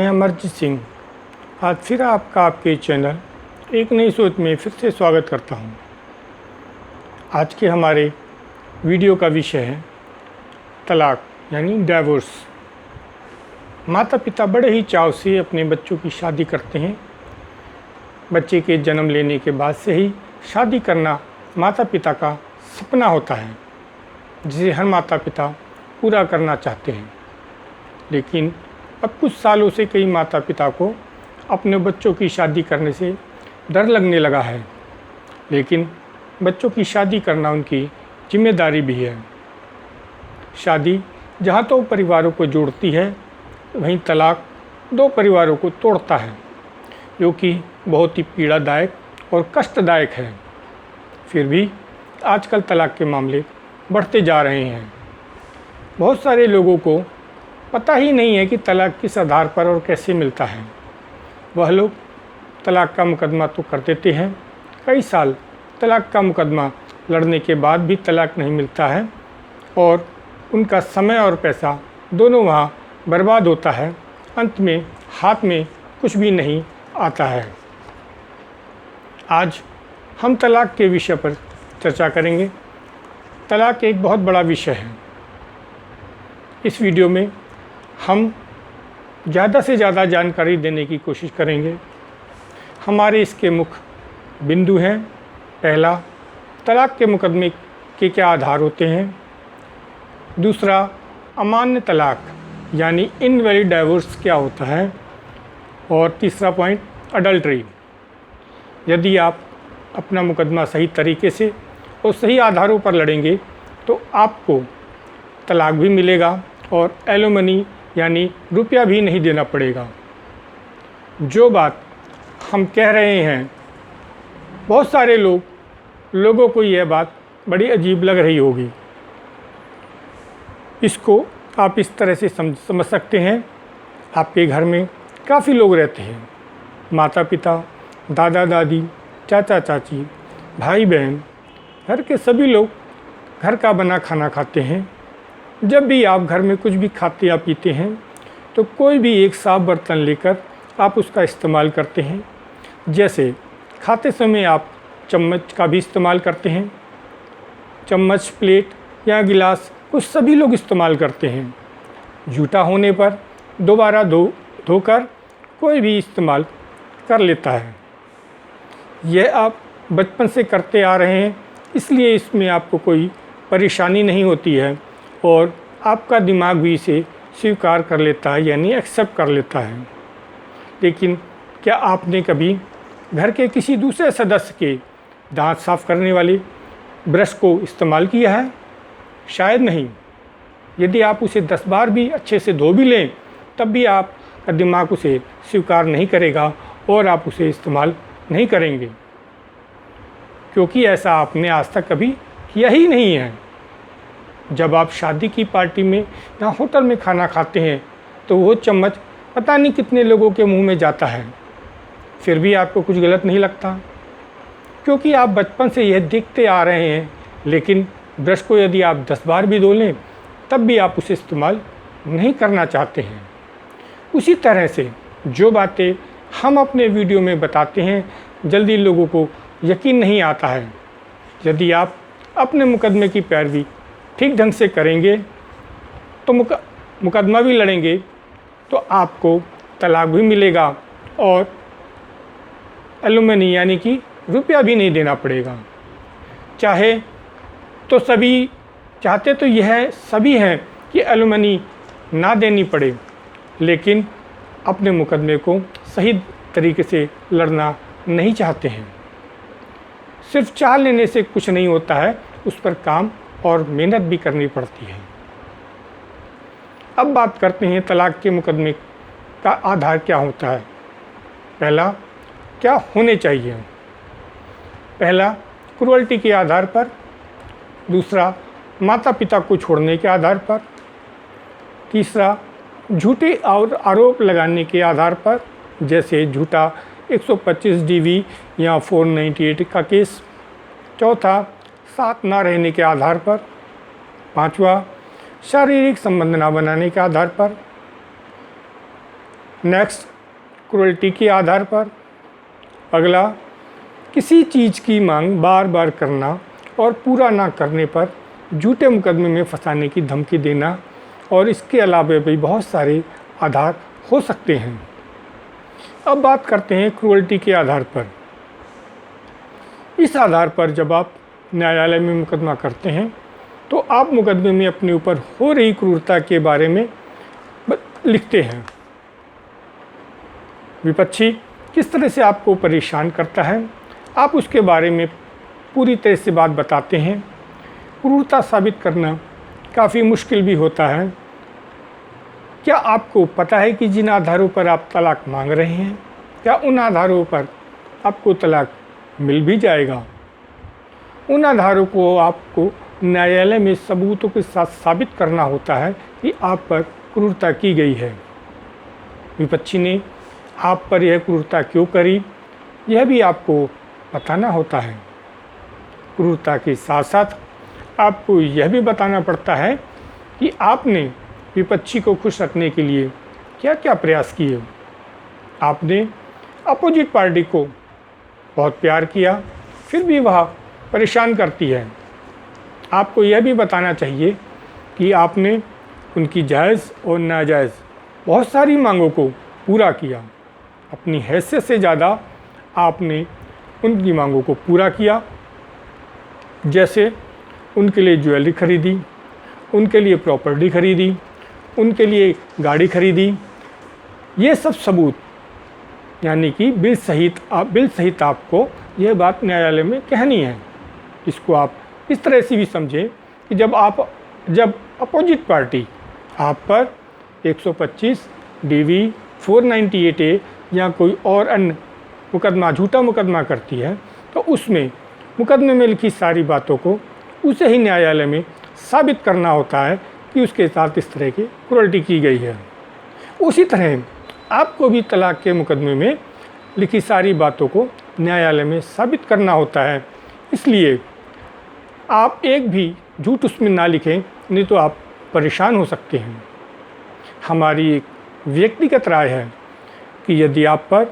मैं अमरजीत सिंह आज फिर आपके चैनल एक नई सोच में फिर से स्वागत करता हूं। आज के हमारे वीडियो का विषय है तलाक यानी डाइवोर्स। माता पिता बड़े ही चाव से अपने बच्चों की शादी करते हैं। बच्चे के जन्म लेने के बाद से ही शादी करना माता पिता का सपना होता है, जिसे हर माता पिता पूरा करना चाहते हैं। लेकिन अब कुछ सालों से कई माता पिता को अपने बच्चों की शादी करने से डर लगने लगा है। लेकिन बच्चों की शादी करना उनकी जिम्मेदारी भी है। शादी जहाँ तो परिवारों को जोड़ती है, वहीं तलाक दो परिवारों को तोड़ता है, जो कि बहुत ही पीड़ादायक और कष्टदायक है। फिर भी आजकल तलाक के मामले बढ़ते जा रहे हैं। बहुत सारे लोगों को पता ही नहीं है कि तलाक किस आधार पर और कैसे मिलता है। वह लोग तलाक का मुकदमा तो कर देते हैं, कई साल तलाक का मुकदमा लड़ने के बाद भी तलाक नहीं मिलता है और उनका समय और पैसा दोनों वहाँ बर्बाद होता है। अंत में हाथ में कुछ भी नहीं आता है। आज हम तलाक के विषय पर चर्चा करेंगे। तलाक एक बहुत बड़ा विषय है। इस वीडियो में हम ज़्यादा से ज़्यादा जानकारी देने की कोशिश करेंगे। हमारे इसके मुख्य बिंदु हैं। पहला, तलाक के मुकदमे के क्या आधार होते हैं। दूसरा, अमान्य तलाक यानी इनवैलिड डाइवोर्स क्या होता है। और तीसरा पॉइंट, अडल्ट्री। यदि आप अपना मुकदमा सही तरीके से और सही आधारों पर लड़ेंगे तो आपको तलाक भी मिलेगा और एलिमनी यानी रुपया भी नहीं देना पड़ेगा। जो बात हम कह रहे हैं, बहुत सारे लोगों को यह बात बड़ी अजीब लग रही होगी। इसको आप इस तरह से समझ सकते हैं। आपके घर में काफ़ी लोग रहते हैं, माता पिता, दादा दादी, चाचा चाची, भाई बहन, घर के सभी लोग घर का बना खाना खाते हैं। जब भी आप घर में कुछ भी खाते या पीते हैं तो कोई भी एक साफ बर्तन लेकर आप उसका इस्तेमाल करते हैं। जैसे खाते समय आप चम्मच का भी इस्तेमाल करते हैं। चम्मच, प्लेट या गिलास कुछ सभी लोग इस्तेमाल करते हैं। जूठा होने पर दोबारा धोकर कोई भी इस्तेमाल कर लेता है। यह आप बचपन से करते आ रहे हैं, इसलिए इसमें आपको कोई परेशानी नहीं होती है और आपका दिमाग भी इसे स्वीकार कर लेता है, यानी एक्सेप्ट कर लेता है। लेकिन क्या आपने कभी घर के किसी दूसरे सदस्य के दांत साफ करने वाले ब्रश को इस्तेमाल किया है? शायद नहीं। यदि आप उसे 10 बार भी अच्छे से धो भी लें, तब भी आपका दिमाग उसे स्वीकार नहीं करेगा और आप उसे इस्तेमाल नहीं करेंगे, क्योंकि ऐसा आपने आज तक कभी किया ही नहीं है। जब आप शादी की पार्टी में या होटल में खाना खाते हैं तो वो चम्मच पता नहीं कितने लोगों के मुंह में जाता है, फिर भी आपको कुछ गलत नहीं लगता, क्योंकि आप बचपन से यह देखते आ रहे हैं। लेकिन ब्रश को यदि आप 10 बार भी धो लें, तब भी आप उसे इस्तेमाल नहीं करना चाहते हैं। उसी तरह से जो बातें हम अपने वीडियो में बताते हैं, जल्दी लोगों को यकीन नहीं आता है। यदि आप अपने मुकदमे की पैरवी ठीक ढंग से करेंगे तो मुकदमा भी लड़ेंगे तो आपको तलाक भी मिलेगा और एलिमनी यानी कि रुपया भी नहीं देना पड़ेगा। चाहते तो यह सभी हैं कि एलिमनी ना देनी पड़े, लेकिन अपने मुकदमे को सही तरीके से लड़ना नहीं चाहते हैं। सिर्फ चाह लेने से कुछ नहीं होता है, उस पर काम और मेहनत भी करनी पड़ती है। अब बात करते हैं तलाक के मुकदमे का आधार क्या होता है। पहला, क्या होने चाहिए। पहला, क्रूअल्टी के आधार पर। दूसरा, माता पिता को छोड़ने के आधार पर। तीसरा, झूठे और आरोप लगाने के आधार पर, जैसे झूठा 125 DV या 498 का केस। चौथा, साथ ना रहने के आधार पर। पांचवा, शारीरिक संबंध ना बनाने के आधार पर। नेक्स्ट, क्रूएल्टी के आधार पर। अगला, किसी चीज़ की मांग बार बार करना और पूरा ना करने पर झूठे मुकदमे में फंसाने की धमकी देना, और इसके अलावा भी बहुत सारे आधार हो सकते हैं। अब बात करते हैं क्रूएल्टी के आधार पर। इस आधार पर जब आप न्यायालय में मुकदमा करते हैं तो आप मुकदमे में अपने ऊपर हो रही क्रूरता के बारे में लिखते हैं। विपक्षी किस तरह से आपको परेशान करता है, आप उसके बारे में पूरी तरह से बात बताते हैं। क्रूरता साबित करना काफ़ी मुश्किल भी होता है। क्या आपको पता है कि जिन आधारों पर आप तलाक मांग रहे हैं, क्या उन आधारों पर आपको तलाक मिल भी जाएगा? उन आधारों को आपको न्यायालय में सबूतों के साथ साबित करना होता है कि आप पर क्रूरता की गई है। विपक्षी ने आप पर यह क्रूरता क्यों करी, यह भी आपको बताना होता है। क्रूरता के साथ साथ आपको यह भी बताना पड़ता है कि आपने विपक्षी को खुश रखने के लिए क्या क्या प्रयास किए। आपने अपोजिट पार्टी को बहुत प्यार किया, फिर भी वह परेशान करती है। आपको यह भी बताना चाहिए कि आपने उनकी जायज़ और नाजायज़ बहुत सारी मांगों को पूरा किया। अपनी हैसियत से ज़्यादा आपने उनकी मांगों को पूरा किया, जैसे उनके लिए ज्वेलरी खरीदी, उनके लिए प्रॉपर्टी खरीदी, उनके लिए गाड़ी खरीदी। ये सब सबूत, यानी कि बिल सहित आपको यह बात न्यायालय में कहनी है। इसको आप इस तरह से भी समझें कि जब अपोजिट पार्टी आप पर 125 DV 498A या कोई और अन्य मुकदमा, झूठा मुकदमा करती है, तो उसमें मुकदमे में लिखी सारी बातों को उसे ही न्यायालय में साबित करना होता है कि उसके साथ इस तरह की क्रूरता की गई है। उसी तरह आपको भी तलाक के मुकदमे में लिखी सारी बातों को न्यायालय में साबित करना होता है। इसलिए आप एक भी झूठ उसमें ना लिखें, नहीं तो आप परेशान हो सकते हैं। हमारी एक व्यक्तिगत राय है कि यदि आप पर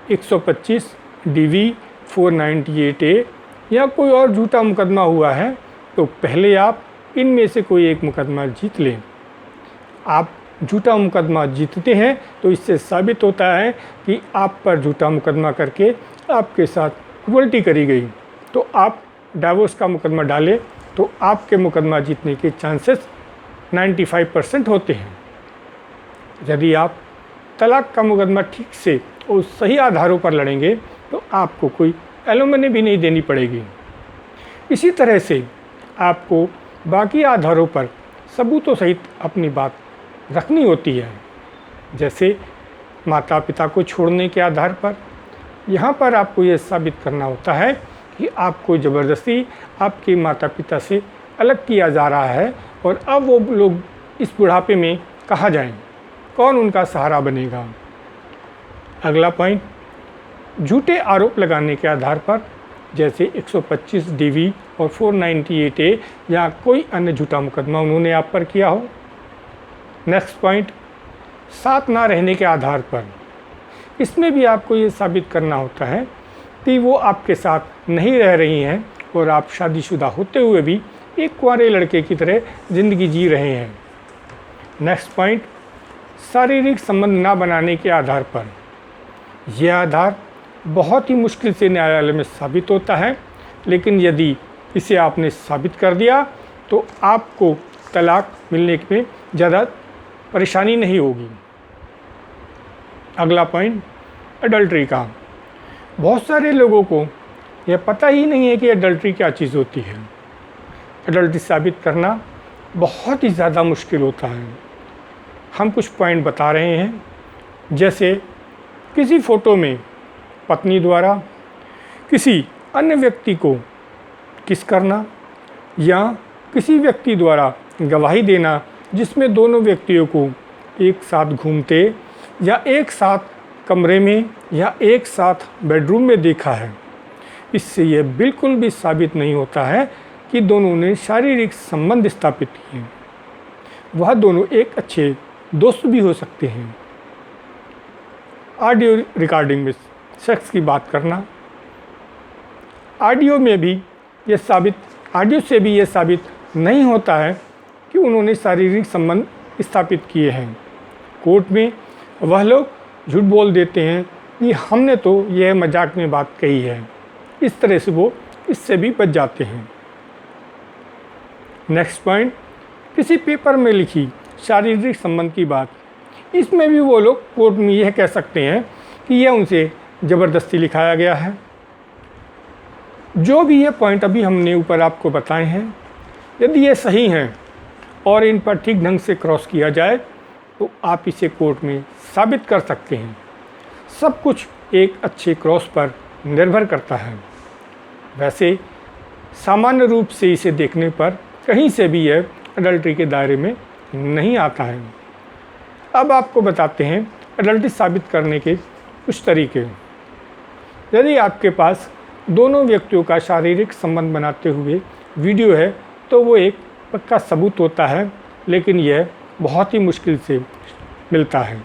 125 DV 498A या कोई और झूठा मुकदमा हुआ है, तो पहले आप इनमें से कोई एक मुकदमा जीत लें। आप झूठा मुकदमा जीतते हैं तो इससे साबित होता है कि आप पर झूठा मुकदमा करके आपके साथ क्रूरता करी गई। तो आप डाइवोर्स का मुकदमा डालें तो आपके मुकदमा जीतने के चांसेस 95% होते हैं। यदि आप तलाक का मुकदमा ठीक से और सही आधारों पर लड़ेंगे तो आपको कोई एलिमनी भी नहीं देनी पड़ेगी। इसी तरह से आपको बाकी आधारों पर सबूतों सहित अपनी बात रखनी होती है। जैसे माता पिता को छोड़ने के आधार पर, यहाँ पर आपको ये साबित करना होता है कि आपको ज़बरदस्ती आपके माता पिता से अलग किया जा रहा है और अब वो लोग इस बुढ़ापे में कहाँ जाएं, कौन उनका सहारा बनेगा। अगला पॉइंट, झूठे आरोप लगाने के आधार पर, जैसे 125 DV और 498A या कोई अन्य झूठा मुकदमा उन्होंने आप पर किया हो। नेक्स्ट पॉइंट, साथ ना रहने के आधार पर, इसमें भी आपको ये साबित करना होता है कि वो आपके साथ नहीं रह रही हैं और आप शादीशुदा होते हुए भी एक कुंवारे लड़के की तरह ज़िंदगी जी रहे हैं। नेक्स्ट पॉइंट, शारीरिक संबंध ना बनाने के आधार पर, यह आधार बहुत ही मुश्किल से न्यायालय में साबित होता है, लेकिन यदि इसे आपने साबित कर दिया तो आपको तलाक मिलने में ज़्यादा परेशानी नहीं होगी। अगला पॉइंट, एडल्ट्री का। बहुत सारे लोगों को यह पता ही नहीं है कि एडल्ट्री क्या चीज़ होती है। एडल्ट्री साबित करना बहुत ही ज़्यादा मुश्किल होता है। हम कुछ पॉइंट बता रहे हैं, जैसे किसी फ़ोटो में पत्नी द्वारा किसी अन्य व्यक्ति को किस करना, या किसी व्यक्ति द्वारा गवाही देना जिसमें दोनों व्यक्तियों को एक साथ घूमते या एक साथ कमरे में या एक साथ बेडरूम में देखा है। इससे यह बिल्कुल भी साबित नहीं होता है कि दोनों ने शारीरिक संबंध स्थापित किए। वह दोनों एक अच्छे दोस्त भी हो सकते हैं। ऑडियो रिकॉर्डिंग में सेक्स की बात करना। ऑडियो से भी ये साबित नहीं होता है कि उन्होंने शारीरिक संबंध स्थापित किए हैं। कोर्ट में वह लोग झूठ बोल देते हैं कि हमने तो यह मजाक में बात कही है। इस तरह से वो इससे भी बच जाते हैं। नेक्स्ट पॉइंट, किसी पेपर में लिखी शारीरिक संबंध की बात, इसमें भी वो लोग कोर्ट में यह कह सकते हैं कि यह उनसे ज़बरदस्ती लिखाया गया है। जो भी ये पॉइंट अभी हमने ऊपर आपको बताए हैं, यदि ये सही हैं और इन पर ठीक ढंग से क्रॉस किया जाए तो आप इसे कोर्ट में साबित कर सकते हैं। सब कुछ एक अच्छे क्रॉस पर निर्भर करता है। वैसे सामान्य रूप से इसे देखने पर कहीं से भी यह अडल्ट्री के दायरे में नहीं आता है। अब आपको बताते हैं अडल्ट्री साबित करने के कुछ तरीके। यदि आपके पास दोनों व्यक्तियों का शारीरिक संबंध बनाते हुए वीडियो है तो वो एक पक्का सबूत होता है, लेकिन यह बहुत ही मुश्किल से मिलता है।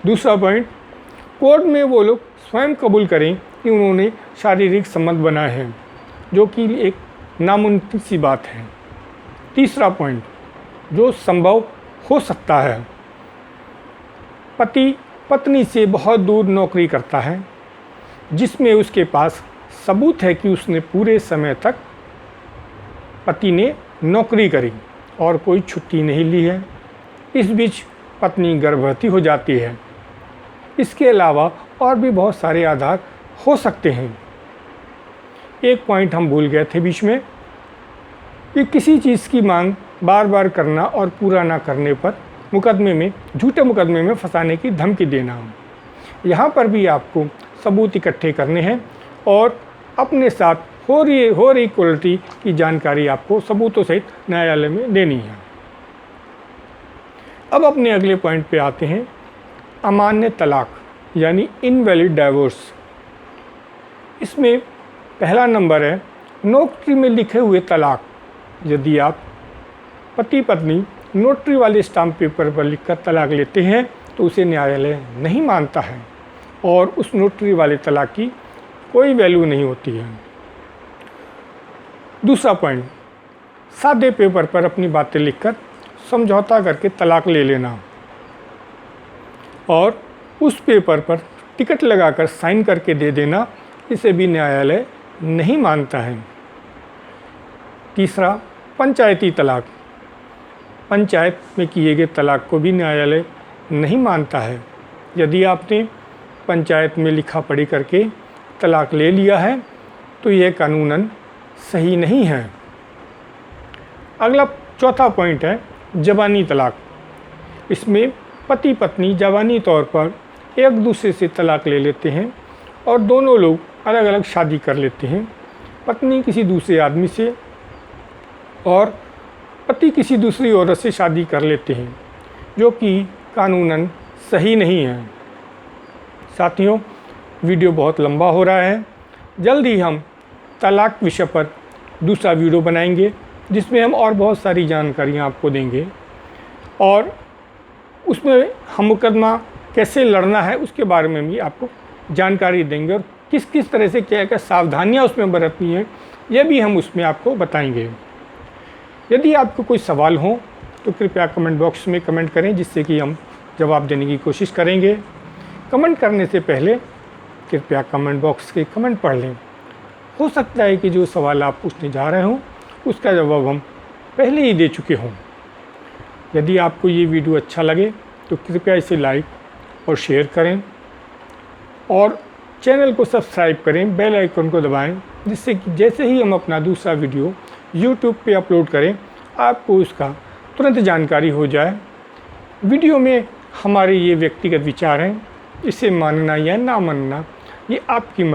दूसरा पॉइंट, कोर्ट में वो लोग स्वयं कबूल करें कि उन्होंने शारीरिक संबंध बनाए हैं, जो कि एक नामुमकिन सी बात है। तीसरा पॉइंट, जो संभव हो सकता है, पति पत्नी से बहुत दूर नौकरी करता है, जिसमें उसके पास सबूत है कि उसने पूरे समय तक पति ने नौकरी करी और कोई छुट्टी नहीं ली है। इस बीच पत्नी गर्भवती हो जाती है। इसके अलावा और भी बहुत सारे आधार हो सकते हैं। एक पॉइंट हम भूल गए थे बीच में, कि किसी चीज़ की मांग बार बार करना और पूरा ना करने पर झूठे मुकदमे में फंसाने की धमकी देना। यहाँ पर भी आपको सबूत इकट्ठे करने हैं और अपने साथ हो रही क्वालिटी की जानकारी आपको सबूतों सहित न्यायालय में देनी है। अब अपने अगले पॉइंट पे आते हैं, अमान्य तलाक यानी इनवैलिड डाइवोर्स। इसमें पहला नंबर है नोटरी में लिखे हुए तलाक। यदि आप पति पत्नी नोटरी वाले स्टाम्प पेपर पर लिखकर तलाक लेते हैं तो उसे न्यायालय नहीं मानता है और उस नोटरी वाले तलाक की कोई वैल्यू नहीं होती है। दूसरा पॉइंट, सादे पेपर पर अपनी बातें लिखकर समझौता करके तलाक ले लेना और उस पेपर पर टिकट लगाकर साइन करके दे देना, इसे भी न्यायालय नहीं मानता है। तीसरा, पंचायती तलाक। पंचायत में किए गए तलाक को भी न्यायालय नहीं मानता है। यदि आपने पंचायत में लिखा पढ़ी करके तलाक ले लिया है तो यह कानूनन सही नहीं है। अगला चौथा पॉइंट है ज़बानी तलाक। इसमें पति पत्नी ज़बानी तौर पर एक दूसरे से तलाक ले लेते हैं और दोनों लोग अलग अलग शादी कर लेते हैं। पत्नी किसी दूसरे आदमी से और पति किसी दूसरी औरत से शादी कर लेते हैं, जो कि कानूनन सही नहीं है। साथियों, वीडियो बहुत लंबा हो रहा है। जल्द ही हम तलाक विषय पर दूसरा वीडियो बनाएंगे, जिसमें हम और बहुत सारी जानकारियाँ आपको देंगे और उसमें हम मुकदमा कैसे लड़ना है उसके बारे में भी आपको जानकारी देंगे और किस किस तरह से क्या क्या सावधानियाँ उसमें बरतनी है, यह भी हम उसमें आपको बताएंगे। यदि आपको कोई सवाल हो तो कृपया कमेंट बॉक्स में कमेंट करें, जिससे कि हम जवाब देने की कोशिश करेंगे। कमेंट करने से पहले कृपया कमेंट बॉक्स के कमेंट पढ़ लें। हो सकता है कि जो सवाल आप पूछने जा रहे हों उसका जवाब हम पहले ही दे चुके हों। यदि आपको ये वीडियो अच्छा लगे तो कृपया इसे लाइक और शेयर करें और चैनल को सब्सक्राइब करें, बेल आइकन को दबाएं, जिससे कि जैसे ही हम अपना दूसरा वीडियो YouTube पे अपलोड करें आपको उसका तुरंत जानकारी हो जाए। वीडियो में हमारे ये व्यक्तिगत विचार हैं, इसे मानना या ना मानना ये आपकी